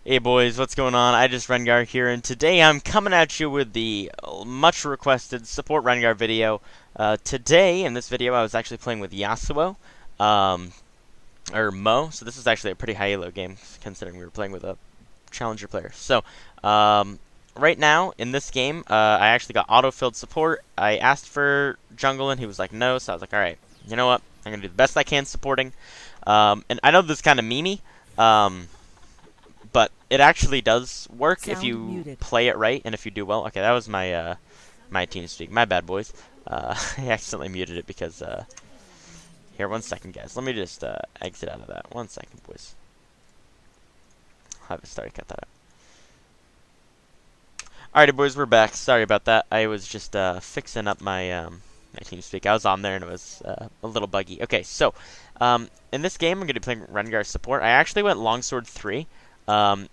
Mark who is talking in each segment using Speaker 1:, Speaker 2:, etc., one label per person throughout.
Speaker 1: Hey boys, what's going on? IJustRengar here, and today I'm coming at you with the much requested support Rengar video. Today, in this video, I was actually playing with Yassuo, um, or Mo, so this is actually a pretty high elo game, considering we were playing with a challenger player. So, right now, in this game, I actually got auto-filled support. I asked for jungle, and he was like, no, so I was like, alright, you know what? I'm going to do the best I can supporting. And I know this is kind of memey, but it actually does work if you play it right and if you do well. Okay, that was my my team speak. My bad, boys. I accidentally muted it because here, 1 second, guys. Let me just exit out of that. 1 second, boys. I'll have it start. Cut that out. Alrighty, boys, we're back. Sorry about that. I was just fixing up my my team speak. I was on there and it was a little buggy. Okay, so in this game, I'm going to be playing Rengar support. I actually went Longsword 3.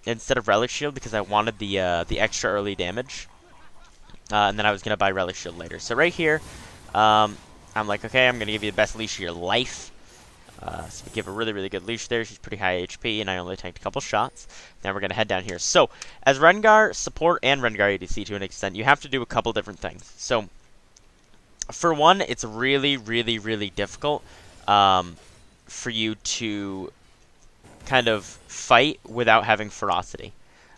Speaker 1: Instead of Relic Shield because I wanted the extra early damage, and then I was gonna buy Relic Shield later. So right here, I'm like, okay, I'm gonna give you the best leash of your life. So we give a really good leash there. She's pretty high HP, and I only tanked a couple shots. Now we're gonna head down here. So as Rengar support and Rengar ADC to an extent, you have to do a couple different things. So for one, it's really difficult for you to kind of fight without having ferocity.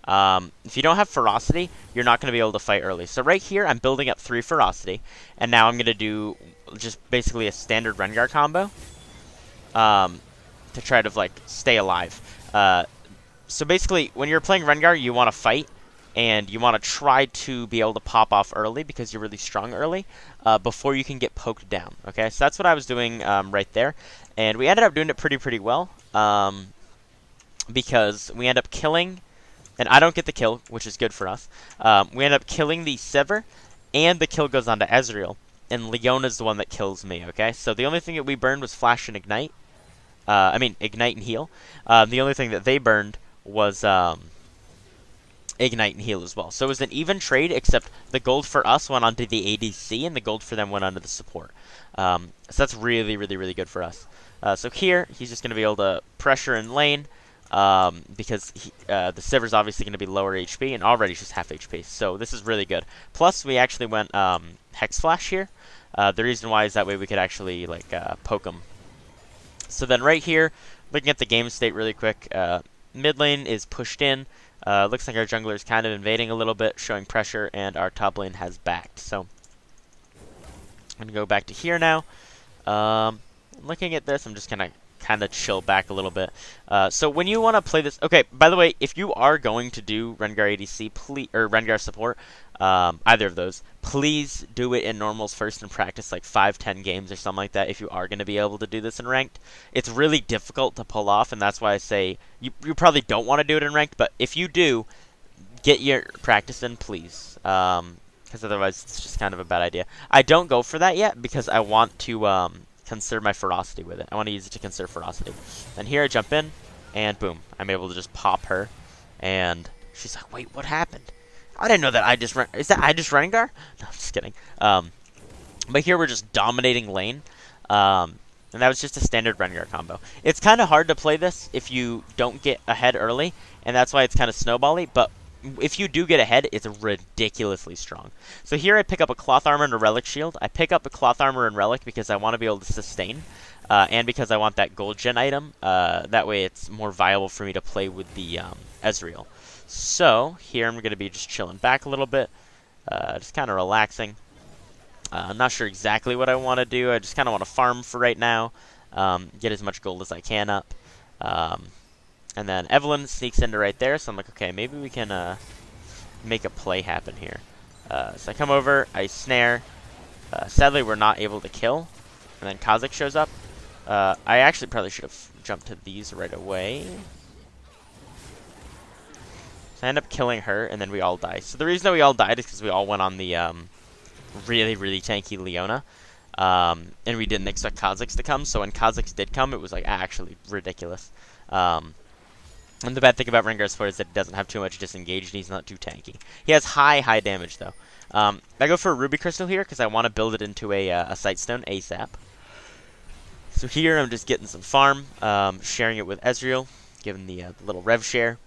Speaker 1: If you don't have ferocity, you're not going to be able to fight early. So right here, I'm building up 3 ferocity, and now I'm going to do just basically a standard Rengar combo to try to like stay alive. So basically, when you're playing Rengar, you want to fight, and you want to try to be able to pop off early because you're really strong early before you can get poked down. Okay, so that's what I was doing right there, and we ended up doing it pretty well. Because we end up killing, and I don't get the kill, which is good for us. We end up killing the Sivir, and the kill goes on to Ezreal, and Leona's the one that kills me, okay? So the only thing that we burned was Flash and Ignite. Ignite and Heal. The only thing that they burned was Ignite and Heal as well. So it was an even trade, except the gold for us went onto the ADC, and the gold for them went onto the support. So that's really good for us. So here, he's just going to be able to pressure in lane, because the Sivir's obviously going to be lower HP, and already she's half HP, so this is really good. Plus, we actually went Hex Flash here. The reason why is that way we could actually like poke him. So then right here, looking at the game state really quick, mid lane is pushed in. Looks like our jungler is kind of invading a little bit, showing pressure, and our top lane has backed. So I'm going to go back to here now. Looking at this, I'm just going to kind of chill back a little bit. So when you want to play this, okay, by the way, if you are going to do Rengar ADC, please, or Rengar support, either of those, please do it in normals first and practice like 5-10 games or something like that if you are going to be able to do this in ranked. It's really difficult to pull off, and that's why I say you probably don't want to do it in ranked, but if you do, get your practice in, please, because otherwise it's just kind of a bad idea. I don't go for that yet because I want to conserve my ferocity with it. I want to use it to conserve ferocity. And here I jump in, and boom, I'm able to just pop her, and she's like, wait, what happened? I didn't know that is that IJustRengar? No, I'm just kidding. But here we're just dominating lane, and that was just a standard Rengar combo. It's kind of hard to play this if you don't get ahead early, and that's why it's kind of snowbally, but if you do get ahead, it's ridiculously strong. So here I pick up a Cloth Armor and a Relic Shield. I pick up a Cloth Armor and Relic because I want to be able to sustain, and because I want that Gold Gen item. That way it's more viable for me to play with the Ezreal. So here I'm going to be just chilling back a little bit, just kind of relaxing. I'm not sure exactly what I want to do. I just kind of want to farm for right now, get as much gold as I can up. And then Evelyn sneaks into right there, so I'm like, okay, maybe we can make a play happen here. So I come over, I snare. Sadly, we're not able to kill. And then Kha'Zix shows up. I actually probably should have jumped to these right away. So I end up killing her, and then we all die. So the reason that we all died is because we all went on the really tanky Leona. And we didn't expect Kha'Zix to come, so when Kha'Zix did come, it was like actually ridiculous. And the bad thing about Rengar support is that he doesn't have too much disengage, and he's not too tanky. He has high damage, though. I go for a Ruby Crystal here, because I want to build it into a Sightstone ASAP. So here I'm just getting some farm, sharing it with Ezreal, giving the little rev share.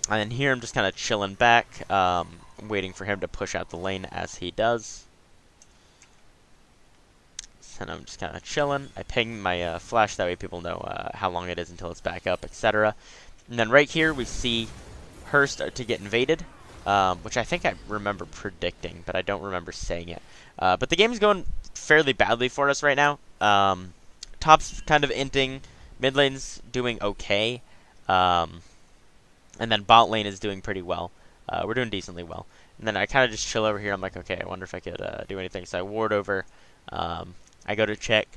Speaker 1: And then here I'm just kind of chilling back, waiting for him to push out the lane as he does. And I'm just kind of chilling. I ping my flash, that way people know how long it is until it's back up, etc. And then right here we see her start to get invaded, which I think I remember predicting, but I don't remember saying it. But the game's going fairly badly for us right now. Top's kind of inting, mid lane's doing okay, and then bot lane is doing pretty well. We're doing decently well. And then I kind of just chill over here. I'm like, okay, I wonder if I could do anything. So I ward over. I go to check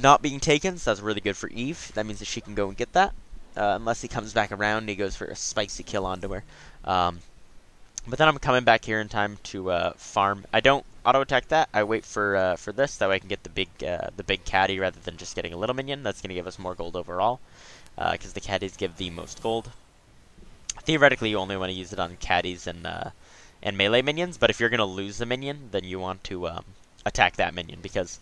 Speaker 1: not being taken, so that's really good for Eve. That means that she can go and get that. Unless he comes back around and he goes for a spicy kill onto her. But then I'm coming back here in time to farm. I don't auto-attack that. I wait for this, that way I can get the big caddy rather than just getting a little minion. That's going to give us more gold overall, because the caddies give the most gold. Theoretically, you only want to use it on caddies and melee minions, but if you're going to lose the minion, then you want to attack that minion, because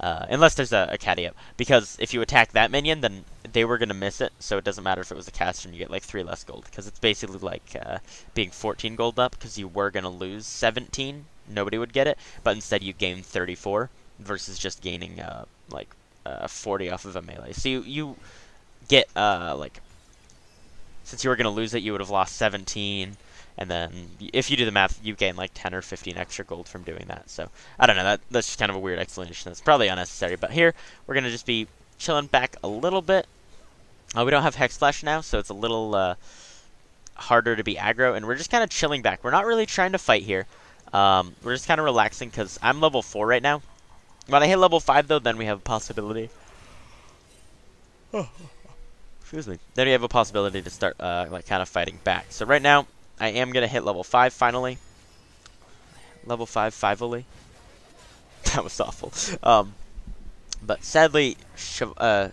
Speaker 1: unless there's a caddy up, because if you attack that minion, then they were going to miss it, so it doesn't matter if it was a caster and you get like 3 less gold, because it's basically like being 14 gold up, because you were going to lose 17, nobody would get it, but instead you gain 34 versus just gaining 40 off of a melee. So you get since you were going to lose it, you would have lost 17. And then, if you do the math, you gain like 10 or 15 extra gold from doing that. So, I don't know, that's just kind of a weird explanation. That's probably unnecessary. But here, we're going to just be chilling back a little bit. We don't have Hex Flash now, so it's a little harder to be aggro. And we're just kind of chilling back. We're not really trying to fight here. We're just kind of relaxing, because I'm level 4 right now. When I hit level 5, though, then we have a possibility. Excuse me. Then we have a possibility to start kind of fighting back. So right now, I am going to hit level 5 finally. Level 5 finally. That was awful. But sadly, Shyvana.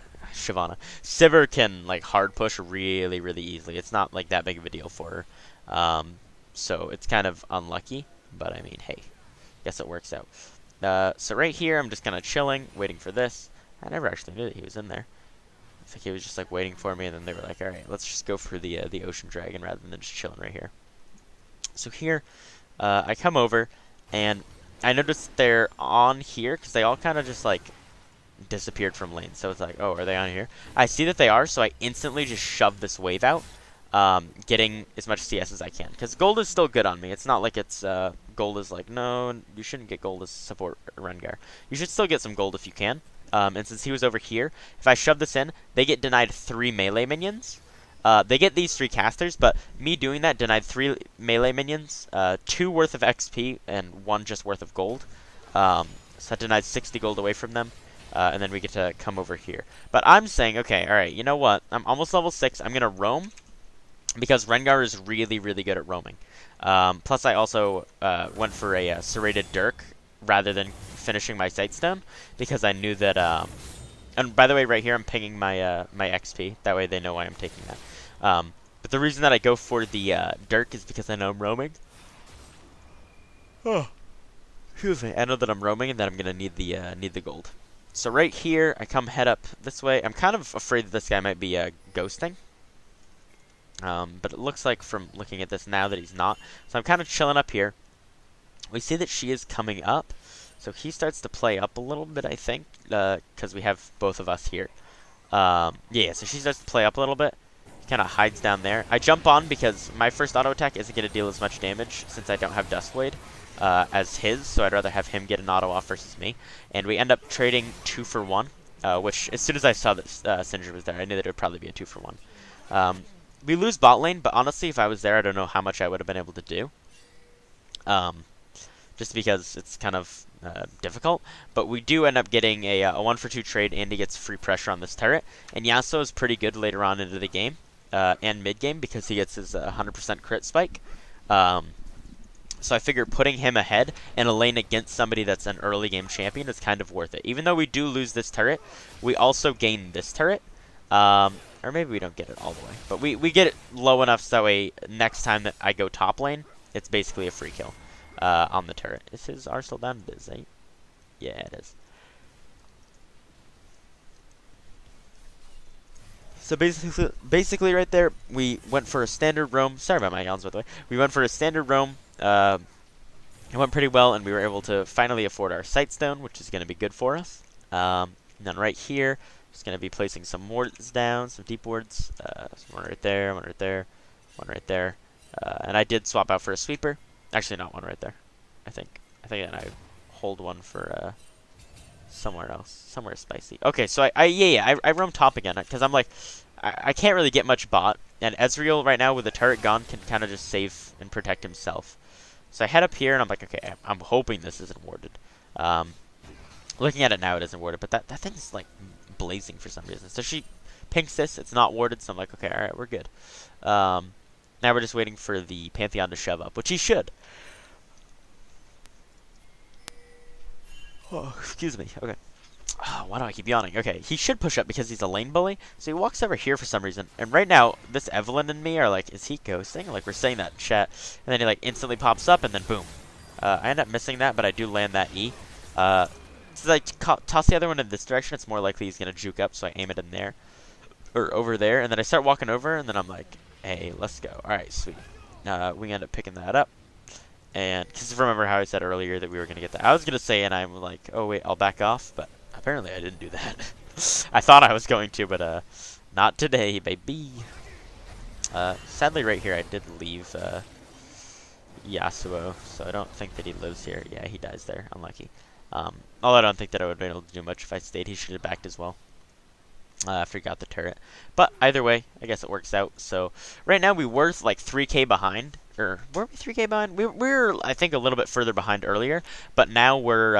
Speaker 1: Sivir can like hard push really, really easily. It's not like that big of a deal for her. So it's kind of unlucky. But I mean, hey. Guess it works out. So right here, I'm just kind of chilling, waiting for this. I never actually knew that he was in there. I think he was just like waiting for me, and then they were like, alright, let's just go for the Ocean Dragon rather than just chilling right here. So here, I come over, and I noticed they're on here, because they all kind of just like disappeared from lane. So it's like, oh, are they on here? I see that they are, so I instantly just shove this wave out, getting as much CS as I can. Because gold is still good on me. It's not like it's, gold is like, no, you shouldn't get gold as support Rengar. You should still get some gold if you can. And since he was over here, if I shove this in, they get denied 3 melee minions. They get these 3 casters, but me doing that denied 3 melee minions, 2 worth of XP, and 1 just worth of gold. So that denied 60 gold away from them, and then we get to come over here. But I'm saying, okay, alright, you know what? I'm almost level 6. I'm going to roam, because Rengar is really, really good at roaming. Plus, I also went for a serrated Dirk rather than finishing my Sightstone, because I knew that, and by the way, right here I'm pinging my my XP, that way they know why I'm taking that. But the reason that I go for the Dirk is because I know I'm roaming. Oh, excuse me. I know that I'm roaming and that I'm gonna need the gold. So right here, I come head up this way. I'm kind of afraid that this guy might be ghosting. But it looks like from looking at this now that he's not. So I'm kind of chilling up here. We see that she is coming up. So he starts to play up a little bit, I think, because we have both of us here. Yeah, so she starts to play up a little bit. Kind of hides down there. I jump on because my first auto attack isn't going to deal as much damage since I don't have Duskblade as his, so I'd rather have him get an auto off versus me. And we end up trading 2 for 1, which as soon as I saw that Sindri was there, I knew that it would probably be a 2 for 1. We lose bot lane, but honestly, if I was there, I don't know how much I would have been able to do. Just because it's kind of difficult. But we do end up getting a 1 for 2 trade, and he gets free pressure on this turret. And Yassuo is pretty good later on into the game, and mid-game, because he gets his 100% crit spike. So I figure putting him ahead in a lane against somebody that's an early game champion is kind of worth it. Even though we do lose this turret, we also gain this turret. Or maybe we don't get it all the way. But we get it low enough so that way next time that I go top lane, it's basically a free kill on the turret. Is his R still down? It is, eh? Yeah, it is. So basically right there, we went for a standard roam. Sorry about my yawns, by the way. We went for a standard roam. It went pretty well, and we were able to finally afford our Sightstone, which is going to be good for us. And then right here, just going to be placing some wards down, some deep wards. One right there, one right there, one right there. And I did swap out for a sweeper. Actually, not one right there. I think then I hold one for somewhere else, somewhere spicy. Okay, so I roam top again because I'm like, I can't really get much bot, and Ezreal right now with the turret gone can kind of just save and protect himself. So I head up here and I'm like, okay, I'm hoping this isn't warded. Looking at it now, it isn't warded, but that thing is like blazing for some reason. So she pinks this, it's not warded, so I'm like, okay, all right, we're good. Now we're just waiting for the Pantheon to shove up, which he should. Oh, excuse me. Okay. Oh, why do I keep yawning? Okay, he should push up because he's a lane bully. So he walks over here for some reason. And right now, this Evelyn and me are like, is he ghosting? Like, we're saying that in chat. And then he like instantly pops up and then boom. I end up missing that, but I do land that E. So I toss the other one in this direction. It's more likely he's going to juke up, so I aim it in there. Or over there. And then I start walking over, and then I'm like, hey, let's go. Alright, sweet. We end up picking that up. And, because remember how I said earlier that we were going to get that. I was going to say, and I'm like, oh wait, I'll back off, but apparently I didn't do that. I thought I was going to, but not today, baby. Sadly right here I did leave Yassuo, so I don't think that he lives here. Yeah, he dies there. Unlucky. Although I don't think that I would have been able to do much if I stayed. He should have backed as well. After he got the turret. But either way, I guess it works out. So right now we were like 3k behind. Or were we 3k behind? We were, I think, a little bit further behind earlier. But now we're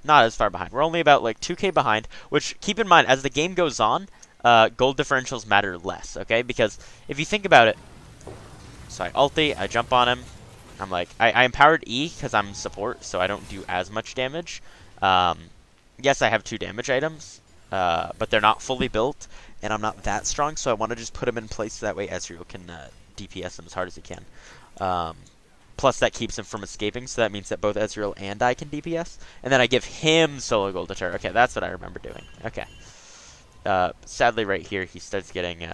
Speaker 1: not as far behind. We're only about like 2k behind. Which, keep in mind, as the game goes on, gold differentials matter less. Okay? Because if you think about it. So I ulti, I jump on him. I'm like, I empowered E because I'm support. So I don't do as much damage. Yes, I have 2 damage items. But they're not fully built, and I'm not that strong, so I want to just put them in place so that way Ezreal can DPS them as hard as he can. Plus, that keeps him from escaping, so that means that both Ezreal and I can DPS. And then I give him solo gold to turret. Okay, that's what I remember doing. Okay. Sadly, right here, he starts getting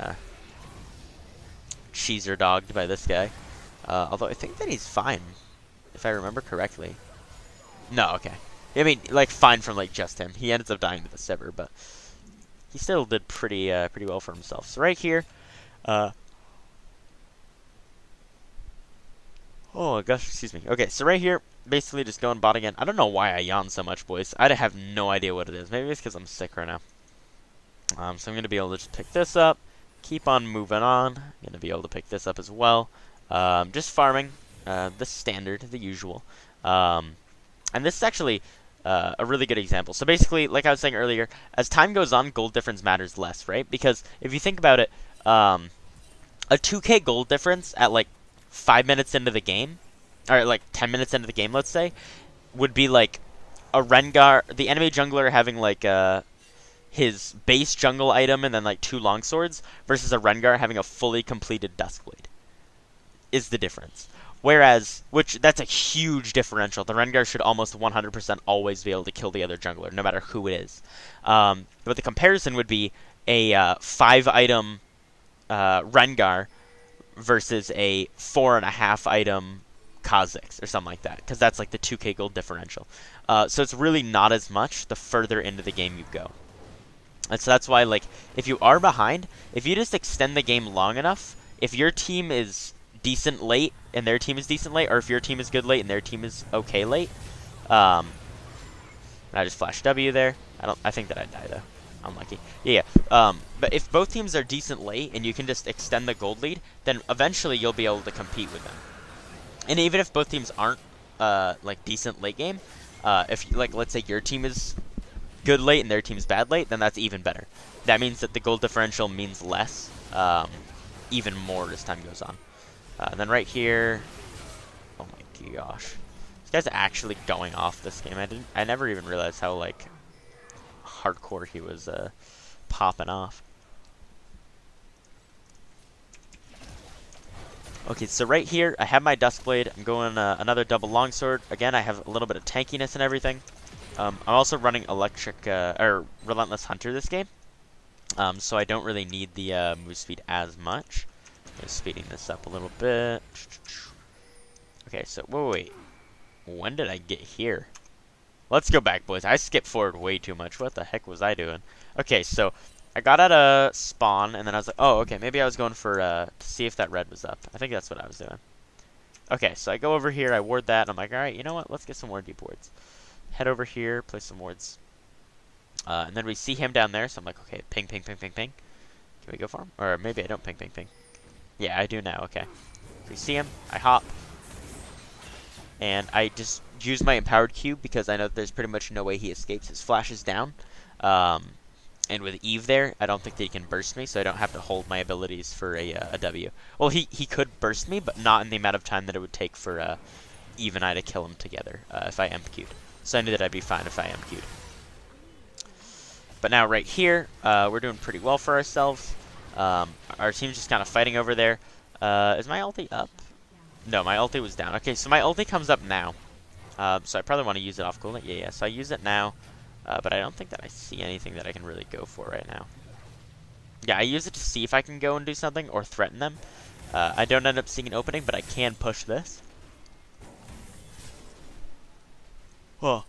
Speaker 1: cheeser dogged by this guy. Although I think that he's fine, if I remember correctly. No, okay. I mean, like, fine from, like, just him. He ends up dying to the Sever, but he still did pretty well for himself. So right here, oh, gosh, excuse me. Okay, so right here, basically just going bot again. I don't know why I yawn so much, boys. I have no idea what it is. Maybe it's because I'm sick right now. So I'm going to be able to just pick this up, keep on moving on. I'm going to be able to pick this up as well. Just farming, the standard, the usual. And this is actually a really good example. So basically, like I was saying earlier, as time goes on, gold difference matters less, right? Because if you think about it, a 2k gold difference at like 5 minutes into the game, or like 10 minutes into the game, let's say, would be like a Rengar, the enemy jungler having like his base jungle item and then like 2 longswords, versus a Rengar having a fully completed Duskblade, is the difference. Whereas, that's a huge differential. The Rengar should almost 100% always be able to kill the other jungler, no matter who it is. But the comparison would be a 5-item Rengar versus a 4.5-item Kha'Zix, or something like that. Because that's like the 2k gold differential. So it's really not as much the further into the game you go. And so that's why, like, if you are behind, if you just extend the game long enough, if your team is decent late and their team is decent late, or if your team is good late and their team is okay late, I just flash W there. I think that I die though. Unlucky. Yeah. But if both teams are decent late and you can just extend the gold lead, then eventually you'll be able to compete with them. And even if both teams aren't like decent late game, if like let's say your team is good late and their team is bad late, then that's even better. That means that the gold differential means less, even more as time goes on. And then right here, oh my gosh, this guy's actually going off this game. I never even realized how like hardcore he was popping off. Okay, so right here I have my Duskblade. I'm going another double longsword. Again, I have a little bit of tankiness and everything. I'm also running electric or Relentless Hunter this game. So I don't really need the move speed as much. Just speeding this up a little bit. Okay, so wait. When did I get here? Let's go back, boys. I skipped forward way too much. What the heck was I doing? Okay, so I got out of spawn, and then I was like, oh, okay, maybe I was going for, to see if that red was up. I think that's what I was doing. Okay, so I go over here, I ward that, and I'm like, alright, you know what? Let's get some more deep wards. Head over here, place some wards. And then we see him down there, so I'm like, okay, ping, ping, ping, ping, ping. Can we go for him? Or maybe I don't ping, ping, ping. Yeah, I do now, okay. So we see him, I hop. And I just use my empowered Q because I know there's pretty much no way he escapes. His flash is down. And with Eve there, I don't think that he can burst me, so I don't have to hold my abilities for a W. Well, he could burst me, but not in the amount of time that it would take for Eve and I to kill him together if I MQ'd. So I knew that I'd be fine if I MQ'd. But now right here, we're doing pretty well for ourselves. Our team's just kind of fighting over there. Is my ulti up? No, my ulti was down. Okay, so my ulti comes up now. So I probably want to use it off cooldown. Yeah, so I use it now. But I don't think that I see anything that I can really go for right now. Yeah, I use it to see if I can go and do something or threaten them. I don't end up seeing an opening, but I can push this. Well,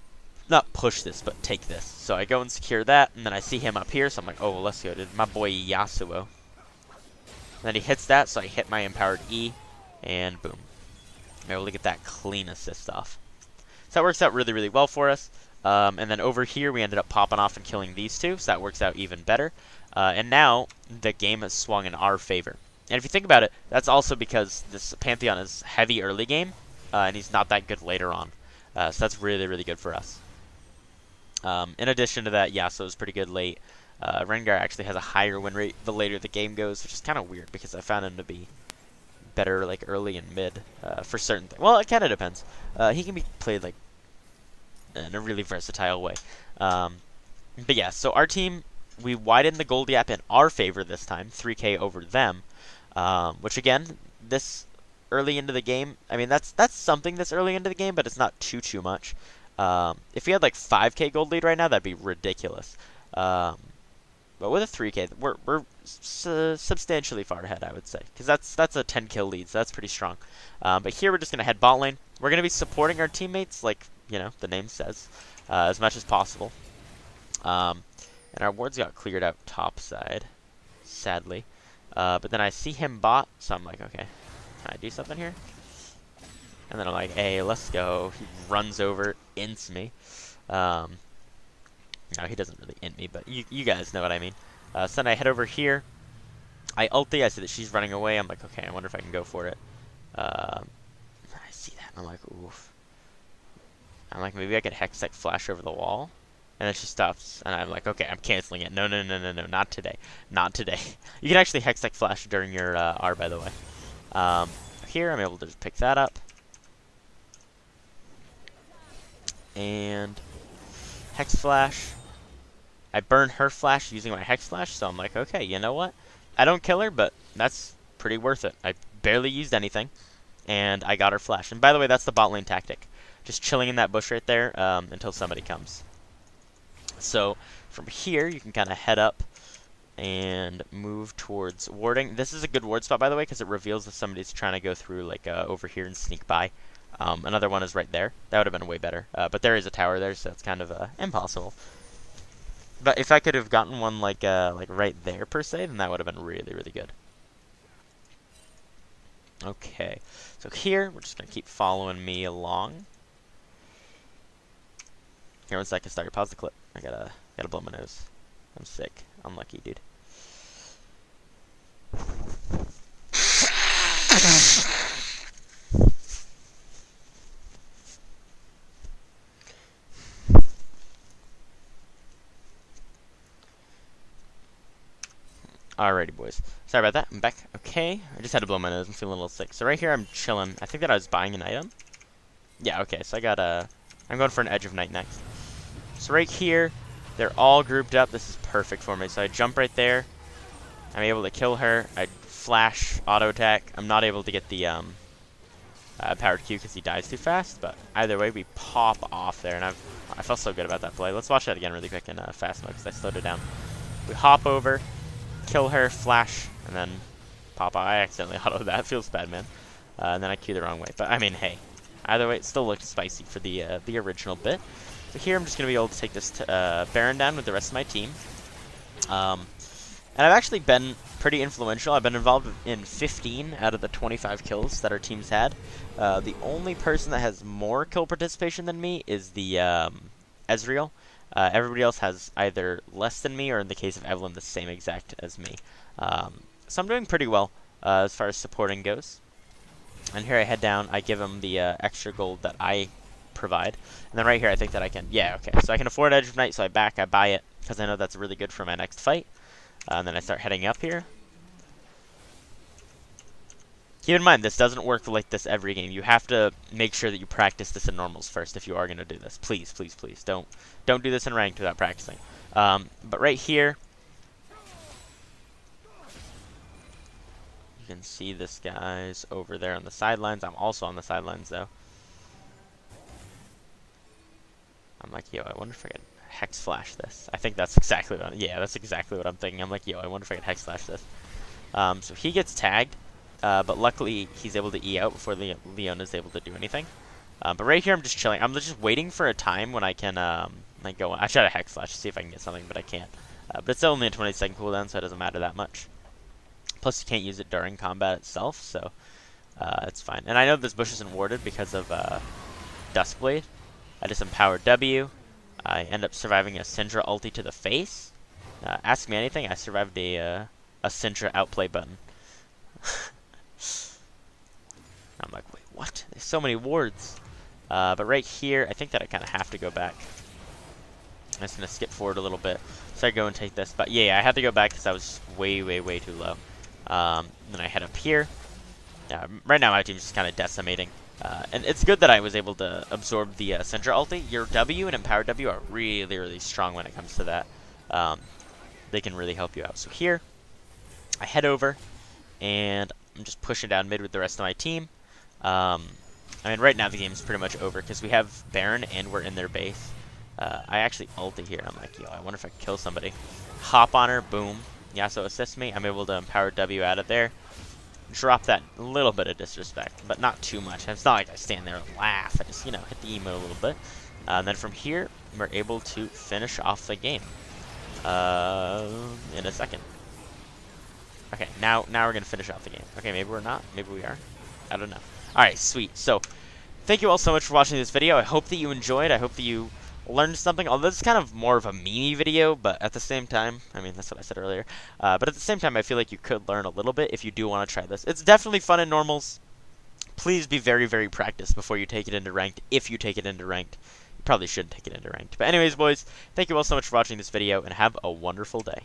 Speaker 1: not push this, but take this. So I go and secure that, and then I see him up here, so I'm like, oh, well, let's go, dude. My boy Yassuo. And then he hits that, so I hit my empowered E, and boom. I'm able to get that clean assist off. So that works out really, really well for us. And then over here, we ended up popping off and killing these two, so that works out even better. And now, the game has swung in our favor. And if you think about it, that's also because this Pantheon is heavy early game, and he's not that good later on. So that's really, really good for us. In addition to that, Yasuo is pretty good late. Rengar actually has a higher win rate the later the game goes, which is kind of weird because I found him to be better like early and mid for certain things. Well, it kind of depends. He can be played like in a really versatile way. But yeah, so our team, we widened the gold gap in our favor this time, 3K over them, which again, this early into the game, I mean, that's something this early into the game, but it's not too much. If we had like 5K gold lead right now, that'd be ridiculous. But with a 3K, we're substantially far ahead, I would say, because that's a 10 kill lead, so that's pretty strong. But here we're just gonna head bot lane. We're gonna be supporting our teammates, like you know the name says, as much as possible. And our wards got cleared out top side, sadly. But then I see him bot, so I'm like, okay, can I do something here? And then I'm like, hey, let's go. He runs over, ints me. No, he doesn't really int me, but you guys know what I mean. So then I head over here. I ulti. I see that she's running away. I'm like, okay, I wonder if I can go for it. I see that, and I'm like, oof. I'm like, maybe I could Hextech flash over the wall. And then she stops, and I'm like, okay, I'm canceling it. No, not today. Not today. You can actually Hextech flash during your R, by the way. Here, I'm able to just pick that up. And Hex Flash. I burn her flash using my Hex Flash, so I'm like, okay, you know what? I don't kill her, but that's pretty worth it. I barely used anything, and I got her flash. And by the way, that's the bot lane tactic. Just chilling in that bush right there until somebody comes. So from here, you can kind of head up and move towards warding. This is a good ward spot, by the way, because it reveals if somebody's trying to go through like over here and sneak by. Another one is right there. That would have been way better. But there is a tower there, so it's kind of impossible. But if I could have gotten one like right there per se, then that would have been really, really good. Okay, so here we're just gonna keep following me along. Here, 1 second, start. Pause the clip. I gotta blow my nose. I'm sick. Unlucky, dude. Alrighty, boys. Sorry about that. I'm back. Okay. I just had to blow my nose. I'm feeling a little sick. So right here, I'm chilling. I think that I was buying an item. Yeah, okay. So I got I'm going for an Edge of Night next. So right here, they're all grouped up. This is perfect for me. So I jump right there. I'm able to kill her. I flash, auto attack. I'm not able to get the powered Q because he dies too fast. But either way, we pop off there. And I felt so good about that play. Let's watch that again really quick in fast mode because I slowed it down. We hop over. kill her, flash, and then pop out. I accidentally auto that. Feels bad, man. And then I queue the wrong way. But I mean, hey, either way, it still looked spicy for the original bit. So here I'm just gonna be able to take this Baron down with the rest of my team. And I've actually been pretty influential. I've been involved in 15 out of the 25 kills that our teams had. The only person that has more kill participation than me is the Ezreal. Everybody else has either less than me, or in the case of Evelyn, the same exact as me. So I'm doing pretty well as far as supporting goes. And here I head down, I give him the extra gold that I provide. And then right here I think that I can, yeah, okay. So I can afford Edge of Night, so I buy it, because I know that's really good for my next fight. And then I start heading up here. Keep in mind, this doesn't work like this every game. You have to make sure that you practice this in normals first if you are going to do this. Please, please, please, don't do this in ranked without practicing. But right here, you can see this guy's over there on the sidelines. I'm also on the sidelines, though. I'm like, yo, I wonder if I can Hex Flash this. I think that's exactly what that's exactly what I'm thinking. I'm like, yo, I wonder if I can Hex Flash this. So he gets tagged, but luckily he's able to E out before Leona's able to do anything. But right here I'm just chilling. I'm just waiting for a time when I can like go on. I try to Hex Flash to see if I can get something, but I can't. But it's only a 20-second cooldown, so it doesn't matter that much. Plus you can't use it during combat itself, so it's fine. And I know this bush isn't warded because of Duskblade. I just empower W. I end up surviving a Syndra ulti to the face. Ask me anything, I survived a Syndra outplay button. I'm like, wait, what? There's so many wards. But right here, I think that I kind of have to go back. I'm just going to skip forward a little bit. So I go and take this. But yeah, I had to go back because I was way, way, way too low. Then I head up here. Right now my team's just kind of decimating. And it's good that I was able to absorb the Syndra ulti. Your W and Empower W are really, really strong when it comes to that. They can really help you out. So here, I head over, and I'm just pushing down mid with the rest of my team. I mean, right now the game's pretty much over because we have Baron and we're in their base. I actually ulti here. I'm like, yo, I wonder if I can kill somebody. Hop on her, boom. Yasuo assists me. I'm able to Empower W out of there. Drop that little bit of disrespect, but not too much. It's not like I stand there and laugh. I just, you know, hit the emote a little bit. And then from here, we're able to finish off the game in a second. Okay, now we're going to finish off the game. Okay, maybe we're not. Maybe we are. I don't know. All right, sweet. So thank you all so much for watching this video. I hope that you enjoyed. I hope that you learned something. Although this is kind of more of a meme video, but at the same time, I mean, that's what I said earlier. But at the same time, I feel like you could learn a little bit if you do want to try this. It's definitely fun in normals. Please be very, very practiced before you take it into ranked. If you take it into ranked, you probably shouldn't take it into ranked. But anyways, boys, thank you all so much for watching this video, and have a wonderful day.